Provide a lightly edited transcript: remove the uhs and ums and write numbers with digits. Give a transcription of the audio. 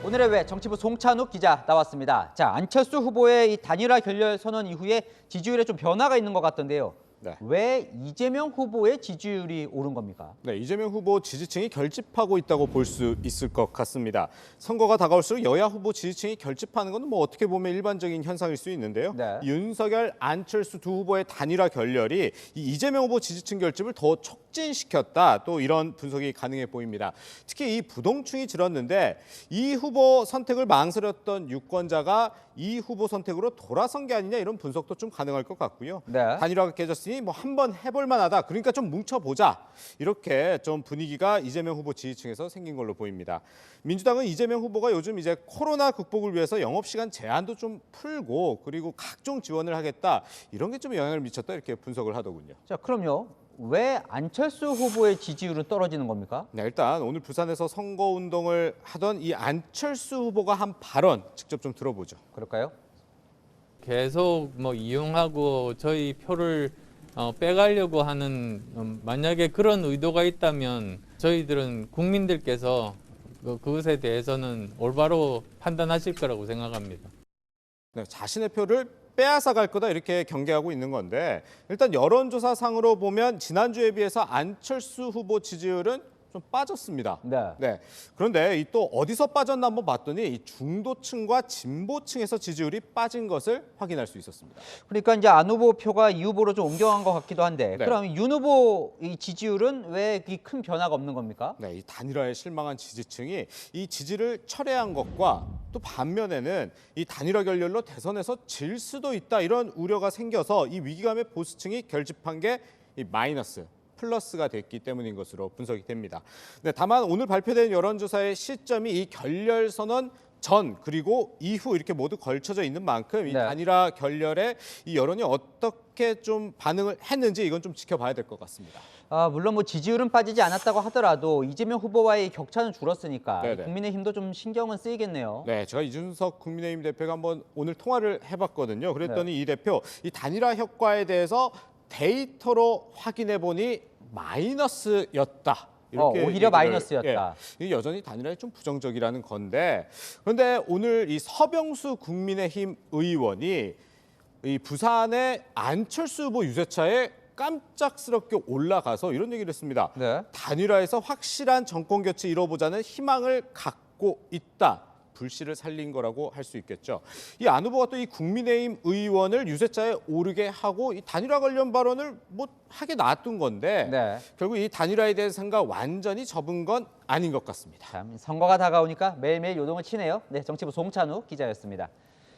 오늘의 왜 정치부 송찬욱 기자 나왔습니다. 자, 안철수 후보의 이 단일화 결렬 선언 이후에 지지율에 좀 변화가 있는 것 같던데요. 네. 왜 이재명 후보의 지지율이 오른 겁니까? 네, 이재명 후보 지지층이 결집하고 있다고 볼 수 있을 것 같습니다. 선거가 다가올수록 여야 후보 지지층이 결집하는 건 뭐 어떻게 보면 일반적인 현상일 수 있는데요. 네. 윤석열, 안철수 두 후보의 단일화 결렬이 이 이재명 후보 지지층 결집을 더 촉진시켰다. 또 이런 분석이 가능해 보입니다. 특히 이 부동층이 줄었는데 이 후보 선택을 망설였던 유권자가 이 후보 선택으로 돌아선 게 아니냐 이런 분석도 좀 가능할 것 같고요. 네. 단일화가 깨졌으니 뭐 한번 해볼 만하다. 그러니까 좀 뭉쳐보자. 이렇게 좀 분위기가 이재명 후보 지지층에서 생긴 걸로 보입니다. 민주당은 이재명 후보가 요즘 이제 코로나 극복을 위해서 영업시간 제한도 좀 풀고 그리고 각종 지원을 하겠다. 이런 게 좀 영향을 미쳤다 이렇게 분석을 하더군요. 자, 그럼요. 왜 안철수 후보의 지지율은 떨어지는 겁니까? 네, 일단 오늘 부산에서 선거운동을 하던 이 안철수 후보가 한 발언 직접 좀 들어보죠. 그럴까요? 계속 뭐 이용하고 저희 표를 빼가려고 하는 만약에 그런 의도가 있다면 저희들은 국민들께서 그것에 대해서는 올바로 판단하실 거라고 생각합니다. 네, 자신의 표를 빼앗아 갈 거다 이렇게 경계하고 있는 건데 일단 여론조사상으로 보면 지난주에 비해서 안철수 후보 지지율은 좀 빠졌습니다. 네. 그런데 이 또 어디서 빠졌나 한번 봤더니 이 중도층과 진보층에서 지지율이 빠진 것을 확인할 수 있었습니다. 그러니까 이제 안 후보 표가 이 후보로 좀 옮겨간 것 같기도 한데 네. 그럼 윤 후보 이 지지율은 왜 이 큰 변화가 없는 겁니까? 네, 이 단일화에 실망한 지지층이 이 지지를 철회한 것과 또 반면에는 이 단일화 결렬로 대선에서 질 수도 있다 이런 우려가 생겨서 이 위기감에 보수층이 결집한 게 이 마이너스. 플러스가 됐기 때문인 것으로 분석이 됩니다. 네, 다만 오늘 발표된 여론조사의 시점이 이 결렬 선언 전 그리고 이후 이렇게 모두 걸쳐져 있는 만큼 이 네. 단일화 결렬에 이 여론이 어떻게 좀 반응을 했는지 이건 좀 지켜봐야 될 것 같습니다. 물론 뭐 지지율은 빠지지 않았다고 하더라도 이재명 후보와의 격차는 줄었으니까 네네. 국민의힘도 좀 신경은 쓰이겠네요. 네, 제가 이준석 국민의힘 대표가 한번 오늘 통화를 해봤거든요. 그랬더니 이 대표 이 단일화 효과에 대해서 데이터로 확인해 보니 마이너스였다. 이렇게 오히려 얘기를, 마이너스였다. 예, 여전히 단일화에 좀 부정적이라는 건데 그런데 오늘 이 서병수 국민의힘 의원이 이 부산의 안철수 후보 유세차에 깜짝스럽게 올라가서 이런 얘기를 했습니다. 네. 단일화에서 확실한 정권 교체 이뤄보자는 희망을 갖고 있다. 불씨를 살린 거라고 할 수 있겠죠. 이 안 후보가 또 이 국민의힘 의원을 유세차에 오르게 하고 이 단일화 관련 발언을 뭐 하게 놔둔 건데 네. 결국 이 단일화에 대한 생각 완전히 접은 건 아닌 것 같습니다. 참 선거가 다가오니까 매일매일 요동을 치네요. 네, 정치부 송찬욱 기자였습니다.